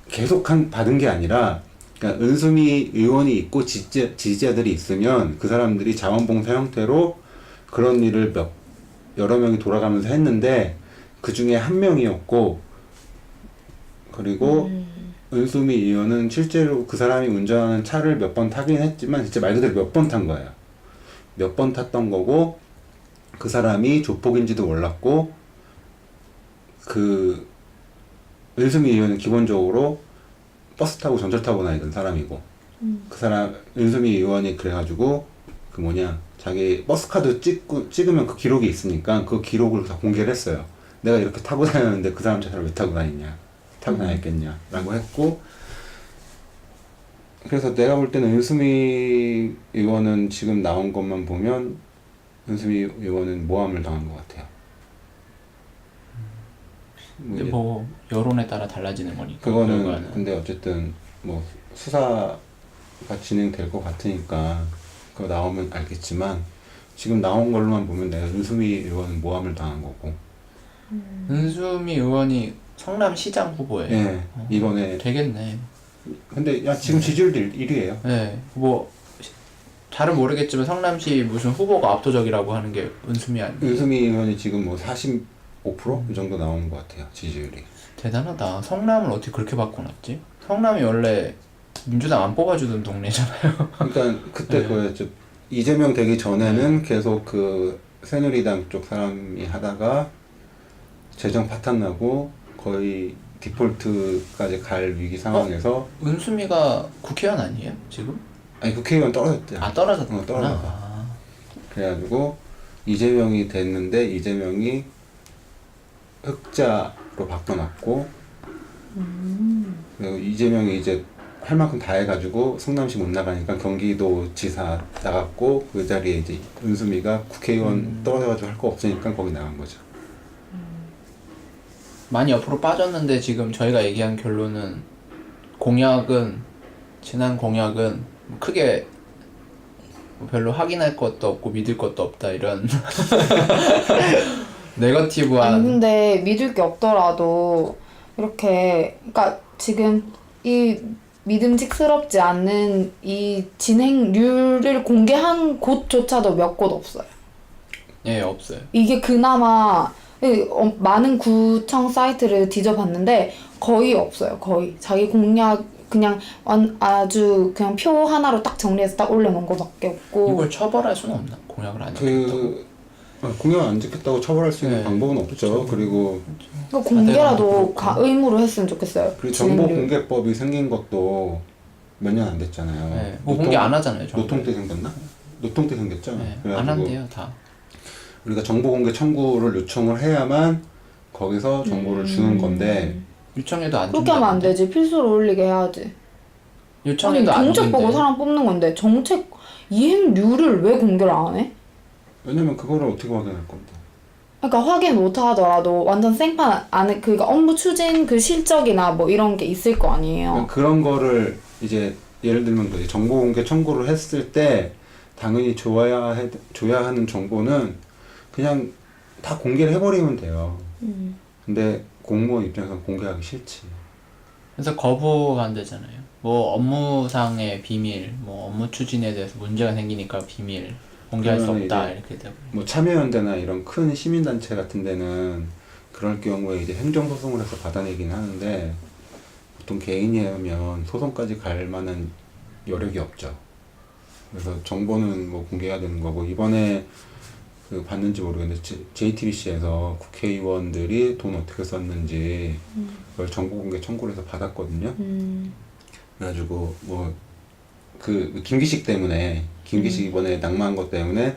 계속 받은 게 아니라 그러니까 은수미 의원이 있고 지지자들이 있으면 그 사람들이 자원봉사 형태로 그런 일을 여러 명이 돌아가면서 했는데 그 중에 한 명이었고 그리고 은수미 의원은 실제로 그 사람이 운전하는 차를 몇 번 타긴 했지만 진짜 말 그대로 몇 번 탄 거예요. 몇 번 탔던 거고 그 사람이 조폭인지도 몰랐고 그 은수미 의원은 기본적으로 버스 타고 전철 타고 다니던 사람이고 그 사람 은수미 의원이 그래가지고 그 뭐냐 자기 버스카드 찍으면 그 기록이 있으니까 그 기록을 다 공개를 했어요. 내가 이렇게 타고 다녔는데 그 사람 차를 왜 타고 다니냐, 타고 다녔겠냐 라고 했고, 그래서 내가 볼 때는 은수미 의원은 지금 나온 것만 보면 은수미 의원은 모함을 당한 것 같아요. 근데 뭐 여론에 따라 달라지는 거니까. 그거는 결과는. 근데 어쨌든 뭐 수사가 진행될 것 같으니까 그거 나오면 알겠지만 지금 나온 걸로만 보면 내가 은수미 의원은 모함을 당한 거고. 은수미 의원이 성남시장 후보예요. 예, 이번에 되겠네. 근데 야 지금 지지율도 1위예요. 네, 뭐 잘은 모르겠지만 성남시 무슨 후보가 압도적이라고 하는 게 은수미 아니에요? 은수미 의원이 지금 뭐 45%? 이 정도 나오는 것 같아요, 지지율이. 대단하다. 성남을 어떻게 그렇게 바꿔놨지? 성남이 원래 민주당 안 뽑아주던 동네잖아요. 그러니까 그때 그거였죠. 이재명 되기 전에는 계속 그 새누리당 쪽 사람이 하다가 재정 파탄 나고 거의 디폴트까지 갈 위기 상황에서 은수미가 국회의원 아니에요? 지금? 아니 국회의원 떨어졌대요. 아, 떨어졌구나. 떨어졌다. 아, 그래가지고 이재명이 됐는데 이재명이 흑자로 바꿔놨고, 그리고 이재명이 이제 할 만큼 다 해가지고 성남시 못 나가니까 경기도 지사 나갔고, 그 자리에 이제 은수미가 국회의원 떨어져가지고 할 거 없으니까 거기 나간 거죠. 많이 옆으로 빠졌는데 지금 저희가 얘기한 결론은 지난 공약은 크게 뭐 별로 확인할 것도 없고 믿을 것도 없다 이런 네거티브한. 아니 근데 믿을 게 없더라도 이렇게 그러니까 지금 이 믿음직스럽지 않는 이 진행률을 공개한 곳조차도 몇 곳 없어요. 예, 없어요. 이게 그나마 많은 구청 사이트를 뒤져봤는데 거의 없어요. 거의 자기 공약 그냥 아주 그냥 표 하나로 딱 정리해서 딱 올려놓은 거밖에 없고. 이걸 처벌할 수는 없나? 공약을 안 지켰다고. 공약 안 지켰다고 처벌할 수 있는 네. 방법은 없죠. 그리고 그러니까 공개라도 그렇고. 의무로 했으면 좋겠어요. 그리고 진행률. 정보공개법이 생긴 것도 몇 년 안 됐잖아요. 네, 뭐 공개 안 하잖아요. 정보. 노통 때 생겼나? 노통 때 생겼죠. 네, 안 그래가지고 한대요 다. 우리가 정보공개 청구를 요청을 해야만 거기서 정보를 주는 건데, 요청해도 안 그렇게 하면 안 준다는데. 되지. 필수로 올리게 해야지. 아니 요청해도 안 정책 보고 준대. 사람 뽑는 건데 정책 이행률을 왜 공개를 안 해? 왜냐면 그거를 어떻게 확인할 건데. 그러니까 확인 못 하더라도 완전 생판 안에 그러니까 업무 추진 그 실적이나 뭐 이런 게 있을 거 아니에요. 그런 거를 이제 예를 들면 그 정보공개 청구를 했을 때 당연히 줘야 하는 정보는 그냥 다 공개를 해버리면 돼요. 근데 공무원 입장에서 공개하기 싫지. 그래서 거부한대잖아요. 뭐 업무상의 비밀, 뭐 업무 추진에 대해서 문제가 생기니까 비밀 공개할 수 그러면 없다 이제 이렇게 되고. 뭐 참여연대나 이런 큰 시민단체 같은 데는 그럴 경우에 이제 행정소송을 해서 받아내긴 하는데, 보통 개인이 하면 소송까지 갈 만한 여력이 없죠. 그래서 정보는 뭐 공개해야 되는 거고, 이번에 그 봤는지 모르겠는데 JTBC에서 국회의원들이 돈 어떻게 썼는지 그걸 정보공개 청구를 해서 받았거든요. 그래가지고 뭐 그 김기식 때문에 이번에 낙마한 것 때문에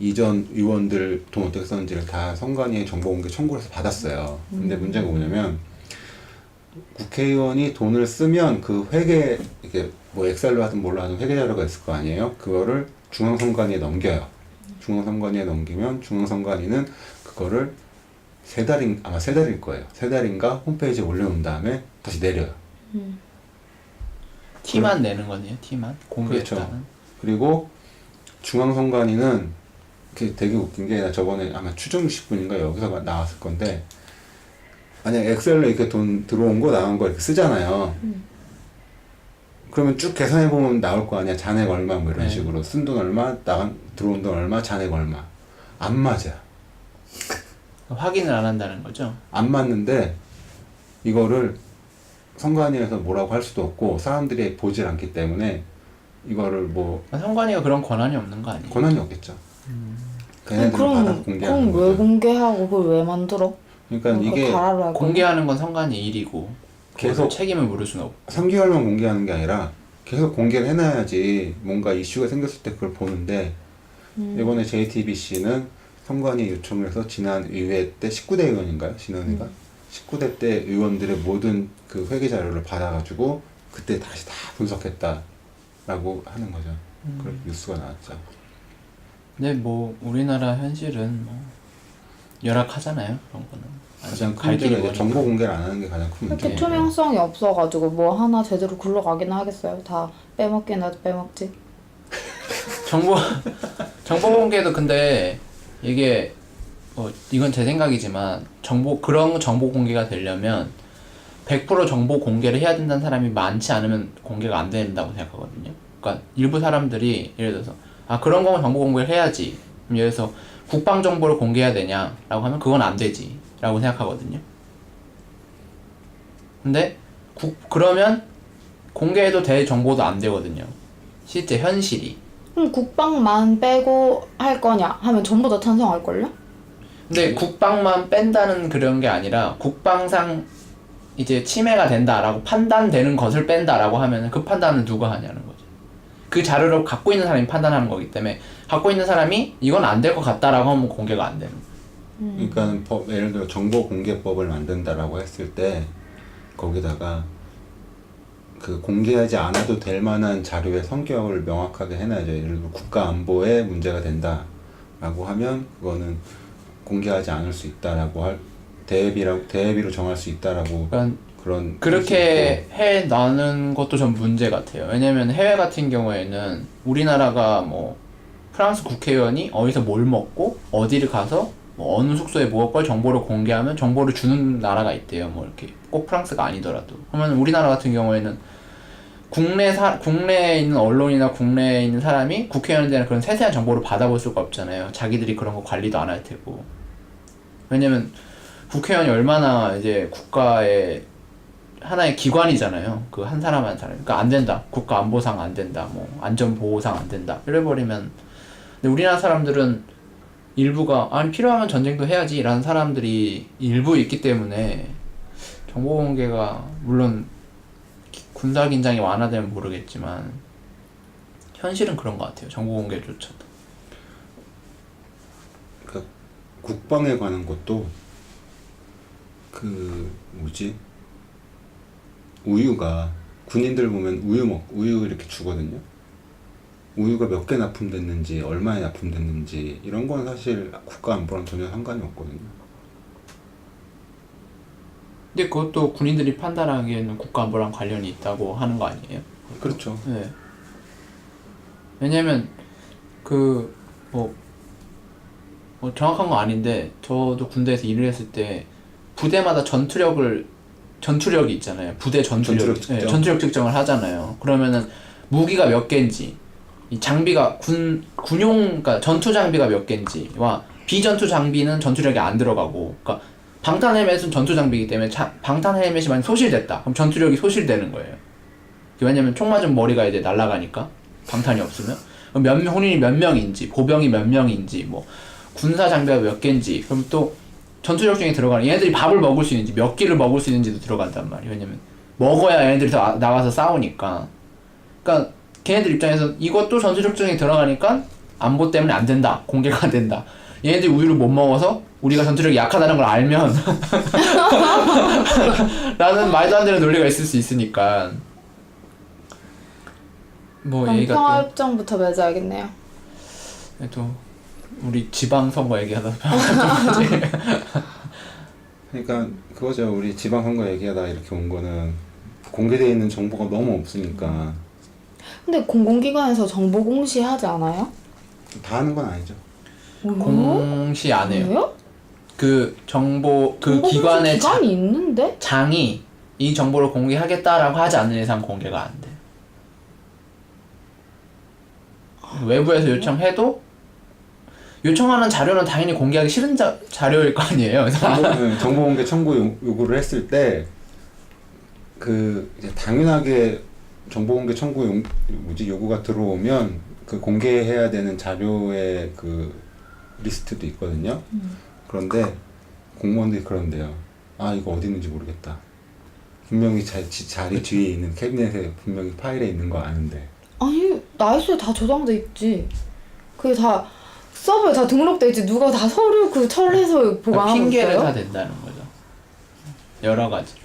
이전 의원들 돈 어떻게 썼는지를 다 선관위에 정보공개 청구를 해서 받았어요. 근데 문제가 뭐냐면 국회의원이 돈을 쓰면 그 회계, 이게 뭐 엑셀로 하든 뭘로 하든 회계 자료가 있을 거 아니에요. 그거를 중앙선관위에 넘겨요. 중앙선관위에 넘기면 중앙선관위는 그거를 세 달일 거예요. 세 달인가 홈페이지에 올려놓은 다음에 다시 내려요. 티만 내는 거네요. 티만 공개했다는. 그렇죠. 그리고 중앙선관위는 그게 되게 웃긴 게, 나 저번에 아마 추정 60분인가 여기서 나왔을 건데, 만약 엑셀로 이렇게 돈 들어온 거 나간 거 이렇게 쓰잖아요. 그러면 쭉 계산해 보면 나올 거 아니야. 잔액 얼마 뭐 이런 네. 식으로 쓴 돈 얼마, 들어온 돈 얼마, 잔액 얼마. 안 맞아. 확인을 안 한다는 거죠. 안 맞는데 이거를 선관위에서 뭐라고 할 수도 없고 사람들이 보질 않기 때문에 이거를 뭐 선관위가 그런 권한이 없는 거 아니에요? 권한이 없겠죠. 걔네들은 받아서 공개하는 그럼 왜 거죠. 공개하고 그걸 왜 만들어? 그러니까 그거 이게 달아라 할 거야. 공개하는 건 선관위 일이고 계속 계속 책임을 물을 수는 없고. 3개월만 공개하는 게 아니라 계속 공개를 해놔야지 뭔가 이슈가 생겼을 때 그걸 보는데 이번에 JTBC는 선관위 요청을 해서 지난 의회 때 19대 의원인가요? 진원이가? 19대 때 의원들의 모든 그 회계 자료를 받아가지고 그때 다시 다 분석했다라고 하는 거죠. 그런 뉴스가 나왔죠. 근데 뭐 우리나라 현실은 뭐 열악하잖아요. 그런 거는. 가장 큰 갈 문제가 길이 이제 정보 공개를 안 하는 게 가장 큰 이렇게 문제예요. 투명성이 없어가지고 뭐 하나 제대로 굴러가긴 하겠어요. 다 빼먹긴 해도 빼먹지. 정보 공개도 근데 이게 이건 제 생각이지만 그런 정보 공개가 되려면 100% 정보 공개를 해야 된다는 사람이 많지 않으면 공개가 안 된다고 생각하거든요. 그러니까 일부 사람들이 예를 들어서 그런 거면 정보 공개를 해야지. 그럼 예를 들어서 국방 정보를 공개해야 되냐라고 하면 그건 안 되지라고 생각하거든요. 근데 그러면 공개해도 될 정보도 안 되거든요. 실제 현실이. 그럼 국방만 빼고 할 거냐 하면 전부 다 찬성할걸요? 근데 국방만 뺀다는 그런 게 아니라 국방상 이제 침해가 된다라고 판단되는 것을 뺀다라고 하면 그 판단은 누가 하냐는 거죠. 그 자료를 갖고 있는 사람이 판단하는 거기 때문에 갖고 있는 사람이 이건 안 될 것 같다라고 하면 공개가 안 되는 거예요. 그러니까 예를 들어 정보공개법을 만든다라고 했을 때 거기다가 그 공개하지 않아도 될 만한 자료의 성격을 명확하게 해놔야죠. 예를 들어 국가안보에 문제가 된다라고 하면 그거는 공개하지 않을 수 있다라고 할 대비로 정할 수 있다라고 그러니까 그런 그렇게 해 나는 것도 좀 문제 같아요. 왜냐면 해외 같은 경우에는 우리나라가 뭐 프랑스 국회의원이 어디서 뭘 먹고 어디를 가서 뭐 어느 숙소에 묵을 걸 정보를 공개하면 정보를 주는 나라가 있대요. 뭐 이렇게 꼭 프랑스가 아니더라도. 그러면 우리나라 같은 경우에는 국내에 있는 언론이나 국내에 있는 사람이 국회의원에 대한 그런 세세한 정보를 받아볼 수가 없잖아요. 자기들이 그런 거 관리도 안 할 테고. 왜냐면 국회의원이 얼마나 이제 국가의 하나의 기관이잖아요. 그 한 사람 한 사람. 그러니까 안 된다. 국가안보상 안 된다. 뭐 안전보호상 안 된다. 이래버리면. 근데 우리나라 사람들은 일부가 필요하면 전쟁도 해야지 라는 사람들이 일부 있기 때문에 정보 공개가 물론 군사 긴장이 완화되면 모르겠지만 현실은 그런 것 같아요. 정보 공개조차도. 그러니까 국방에 관한 것도 그 뭐지 우유가 군인들 보면 우유 이렇게 주거든요. 우유가 몇 개 납품됐는지 얼마에 납품됐는지 이런 건 사실 국가 안보랑 전혀 상관이 없거든요. 근데 그것도 군인들이 판단하기에는 국가안보랑 관련이 있다고 하는 거 아니에요? 그렇죠. 네. 왜냐면 뭐 정확한 건 아닌데 저도 군대에서 일을 했을 때 부대마다 전투력이 있잖아요. 부대 전투력 측정. 네, 전투력 측정을 하잖아요. 그러면은 무기가 몇 개인지, 이 장비가 그러니까 전투 장비가 몇 개인지와 비전투 장비는 전투력이 안 들어가고, 그러니까 방탄 헬멧은 전투 장비이기 때문에 방탄 헬멧이 만약 소실됐다. 그럼 전투력이 소실되는 거예요. 왜냐면 총 맞으면 머리가 이제 날아가니까 방탄이 없으면. 그럼 혼인이 몇 명인지, 보병이 몇 명인지, 뭐 군사 장비가 몇 개인지, 그럼 또 전투력 중에 들어가는 얘네들이 밥을 먹을 수 있는지 몇 끼를 먹을 수 있는지도 들어간단 말이에요. 왜냐면 먹어야 얘네들이 더 나가서 싸우니까. 그러니까 걔네들 입장에서 이것도 전투력 중에 들어가니까 안보 때문에 안 된다. 공개가 안 된다. 얘네들이 우유를 못 먹어서 우리가 전투력이 약하다는 걸 알면 라는 말도 안 되는 논리가 있을 수 있으니까. 뭐 그럼 얘기가 평화협정부터 맺어야겠네요. 또 우리 지방선거 얘기하다 평화협정까지. 그러니까 그거죠. 우리 지방선거 얘기하다 이렇게 온 거는 공개되어 있는 정보가 너무 없으니까. 근데 공공기관에서 정보 공시하지 않아요? 다 하는 건 아니죠. 공시 안 해요. 왜요? 그 정보 그 정보 기관의 공시 기관이 있는데? 장이 이 정보를 공개하겠다라고 하지 않는 이상 공개가 안 돼. 외부에서 요청해도 요청하는 자료는 당연히 공개하기 싫은 자료일 거 아니에요. 그래서 정보 공개 청구 요구를 했을 때 그 이제 당연하게 정보 공개 청구 요구가 들어오면 그 공개해야 되는 자료의 그 리스트도 있거든요. 그런데 공무원들이 그런데요. 이거 어디 있는지 모르겠다. 분명히 자리 뒤에 있는 캐비넷에 분명히 파일에 있는 거 아는데. 아니 나이스에 다 저장돼 있지. 그게 다 서버에 다 등록돼 있지 누가 다 서류 그 철해서 보관하고 핑계를 있어요? 다 된다는 거죠. 여러 가지로.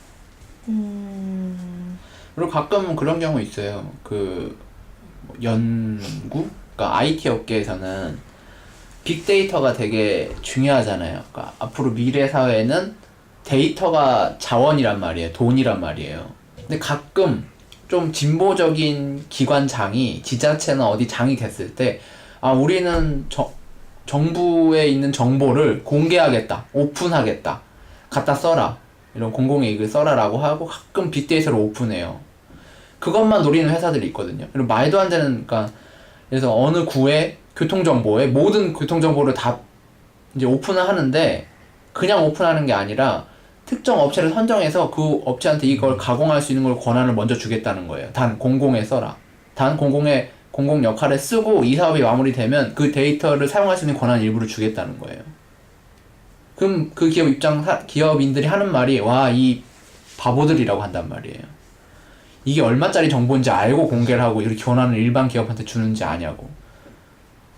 그리고 가끔은 그런 경우 있어요. 그 연구? 그러니까 IT 업계에서는 빅데이터가 되게 중요하잖아요. 그러니까 앞으로 미래 사회는 데이터가 자원이란 말이에요. 돈이란 말이에요. 근데 가끔 좀 진보적인 기관장이 지자체나 어디 장이 됐을 때 우리는 정부에 있는 정보를 공개하겠다. 오픈하겠다. 갖다 써라. 이런 공공이익을 써라라고 하고 가끔 빅데이터를 오픈해요. 그것만 노리는 회사들이 있거든요. 그리고 말도 안 되는, 그러니까 그래서 어느 구의 교통정보에 모든 교통정보를 다 이제 오픈을 하는데 그냥 오픈하는 게 아니라 특정 업체를 선정해서 그 업체한테 이걸 가공할 수 있는 걸 권한을 먼저 주겠다는 거예요. 단 공공에 써라. 단 공공의 공공 역할을 쓰고 이 사업이 마무리되면 그 데이터를 사용할 수 있는 권한 일부를 주겠다는 거예요. 그럼 그 기업인들이 하는 말이 이 바보들이라고 한단 말이에요. 이게 얼마짜리 정보인지 알고 공개를 하고 이렇게 권한을 일반 기업한테 주는지 아냐고.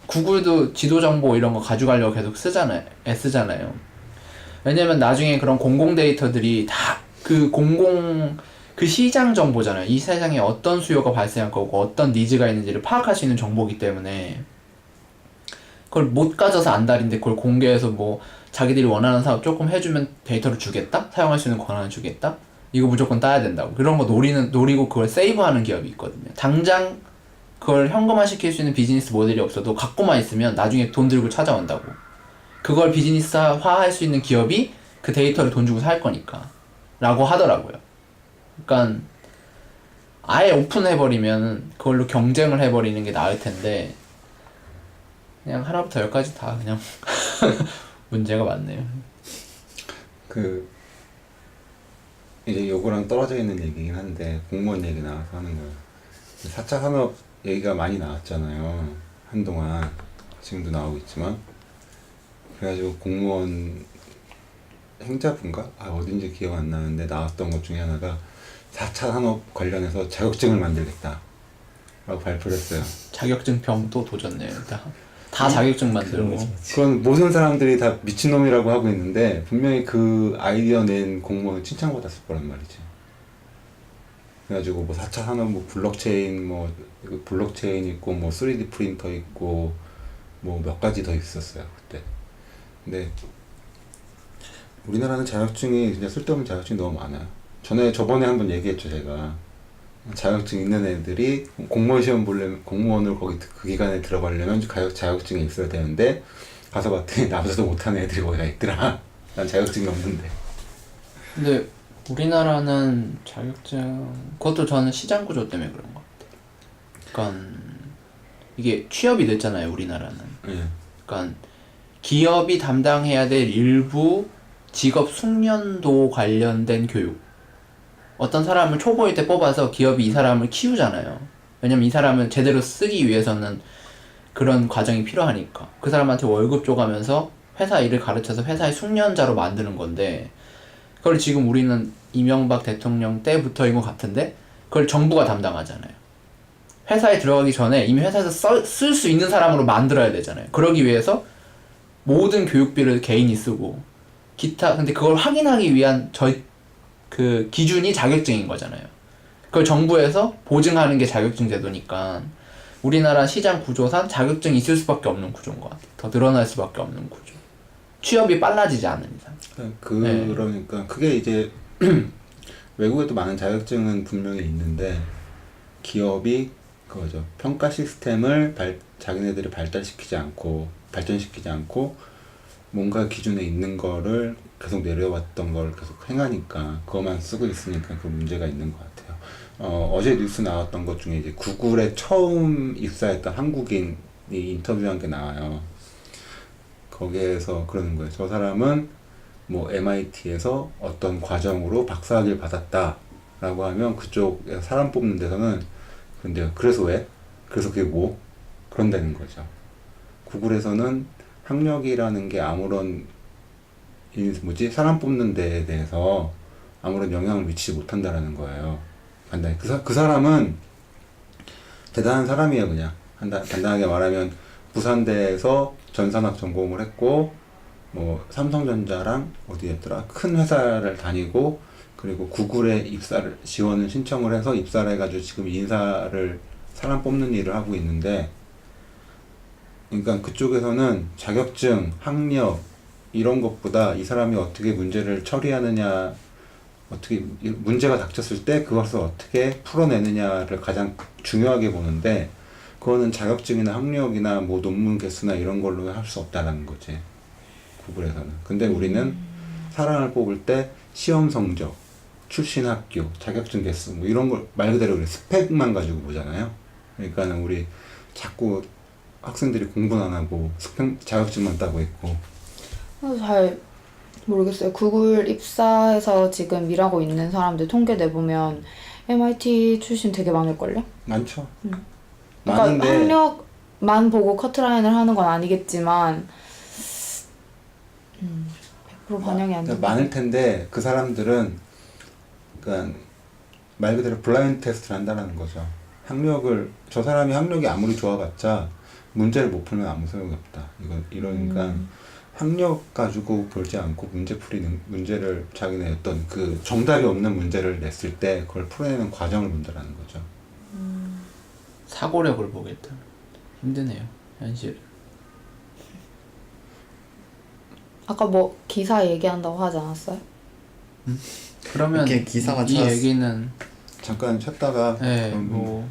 구글도 지도 정보 이런 거 가져가려고 계속 애쓰잖아요. 왜냐면 나중에 그런 공공 데이터들이 다 그 시장 정보잖아요. 이 세상에 어떤 수요가 발생할 거고 어떤 니즈가 있는지를 파악할 수 있는 정보이기 때문에 그걸 못 가져서 안달인데 그걸 공개해서 뭐 자기들이 원하는 사업 조금 해주면 데이터를 주겠다? 사용할 수 있는 권한을 주겠다? 이거 무조건 따야 된다고. 그런 거 노리고 그걸 세이브하는 기업이 있거든요. 당장 그걸 현금화시킬 수 있는 비즈니스 모델이 없어도 갖고만 있으면 나중에 돈 들고 찾아온다고. 그걸 비즈니스화 할 수 있는 기업이 그 데이터를 돈 주고 살 거니까 라고 하더라고요. 그러니까 아예 오픈해버리면 그걸로 경쟁을 해버리는 게 나을 텐데 그냥 하나부터 열까지 다 그냥 문제가 많네요. 이제 요거랑 떨어져 있는 얘기긴 한데 공무원 얘기 나와서 하는 거예요. 4차 산업 얘기가 많이 나왔잖아요. 한동안 지금도 나오고 있지만 그래가지고 공무원 행자부인가? 어딘지 기억 안 나는데 나왔던 것 중에 하나가 4차 산업 관련해서 자격증을 만들겠다 라고 발표를 했어요. 자격증병도 도졌네요. 다 자격증 만들고. 그건 모든 사람들이 다 미친놈이라고 하고 있는데 분명히 그 아이디어 낸 공무원은 칭찬받았을 거란 말이지. 그래가지고 뭐 4차 산업 블록체인 있고 뭐 3D 프린터 있고 뭐 몇 가지 더 있었어요 그때. 근데 우리나라는 자격증이 그냥 쓸데없는 자격증이 너무 많아요. 저번에 한번 얘기했죠 제가. 자격증 있는 애들이 공무원 시험 보려면 공무원을 그 기간에 들어가려면 자격증이 있어야 되는데 가서 봤더니 나보다도 못하는 애들이 거기가 있더라. 난 자격증이 없는데. 근데 우리나라는 자격증 그것도 저는 시장 구조 때문에 그런 것 같아요. 그러니까 이게 취업이 됐잖아요 우리나라는. 그러니까 기업이 담당해야 될 일부 직업 숙련도 관련된 교육. 어떤 사람을 초보일 때 뽑아서 기업이 이 사람을 키우잖아요. 왜냐면 이 사람을 제대로 쓰기 위해서는 그런 과정이 필요하니까. 그 사람한테 월급 줘가면서 회사 일을 가르쳐서 회사의 숙련자로 만드는 건데 그걸 지금 우리는 이명박 대통령 때부터인 것 같은데 그걸 정부가 담당하잖아요. 회사에 들어가기 전에 이미 회사에서 쓸 수 있는 사람으로 만들어야 되잖아요. 그러기 위해서 모든 교육비를 개인이 쓰고 기타 근데 그걸 확인하기 위한 그 기준이 자격증인 거잖아요. 그걸 정부에서 보증하는 게 자격증 제도니까 우리나라 시장 구조상 자격증이 있을 수밖에 없는 구조인 것 같아요. 더 늘어날 수밖에 없는 구조. 취업이 빨라지지 않는 이상. 그러니까 그게 이제 외국에도 많은 자격증은 분명히 있는데 기업이 그거죠. 평가 시스템을 자기네들이 발전시키지 않고 뭔가 기준에 있는 거를 계속 내려왔던 걸 계속 행하니까 그것만 쓰고 있으니까 그 문제가 있는 것 같아요. 어제 뉴스 나왔던 것 중에 이제 구글에 처음 입사했던 한국인이 인터뷰한 게 나와요. 거기에서 그러는 거예요. 저 사람은 뭐 MIT에서 어떤 과정으로 박사학위를 받았다라고 하면 그쪽 사람 뽑는 데서는 근데 그래서 왜? 그래서 그게 뭐? 그런다는 거죠. 구글에서는 학력이라는 게 아무런 사람 뽑는 데에 대해서 아무런 영향을 미치지 못한다라는 거예요. 간단히 그 사람은 대단한 사람이에요. 그냥 간단하게 말하면 부산대에서 전산학 전공을 했고 뭐 삼성전자랑 어디였더라 큰 회사를 다니고 그리고 구글에 입사를 지원을 신청을 해서 입사를 해가지고 지금 인사를 사람 뽑는 일을 하고 있는데 그러니까 그쪽에서는 자격증, 학력 이런 것보다 이 사람이 어떻게 문제를 처리하느냐 어떻게 문제가 닥쳤을 때 그것을 어떻게 풀어내느냐를 가장 중요하게 보는데 그거는 자격증이나 학력이나 뭐 논문 개수나 이런 걸로 할 수 없다는 거지 구글에서는. 근데 우리는 사람을 뽑을 때 시험 성적, 출신 학교, 자격증 개수 뭐 이런 걸 말 그대로 우리 스펙만 가지고 보잖아요. 그러니까는 우리 자꾸 학생들이 공부는 안 하고 스펙 자격증만 따고 있고. 잘 모르겠어요. 구글 입사해서 지금 일하고 있는 사람들 통계 내보면 MIT 출신 되게 많을걸요? 많죠. 그러니까 많은데 학력만 보고 커트라인을 하는 건 아니겠지만 100% 반영이 안 된다. 많을 텐데 그 사람들은 그러니까 말 그대로 블라인드 테스트를 한다는 거죠. 학력을 저 사람이 학력이 아무리 좋아봤자 문제를 못 풀면 아무 소용이 없다. 이러니까 학력 가지고 보지 않고 문제를 자기네 어떤 그 정답이 없는 문제를 냈을 때 그걸 풀어내는 과정을 본다라는 거죠. 사고력을 보겠다. 힘드네요, 현실. 아까 뭐 기사 얘기한다고 하지 않았어요? 그러면 이렇게 기사만 이 찾았어. 얘기는 잠깐 쉬었다가 네, 그럼 뭐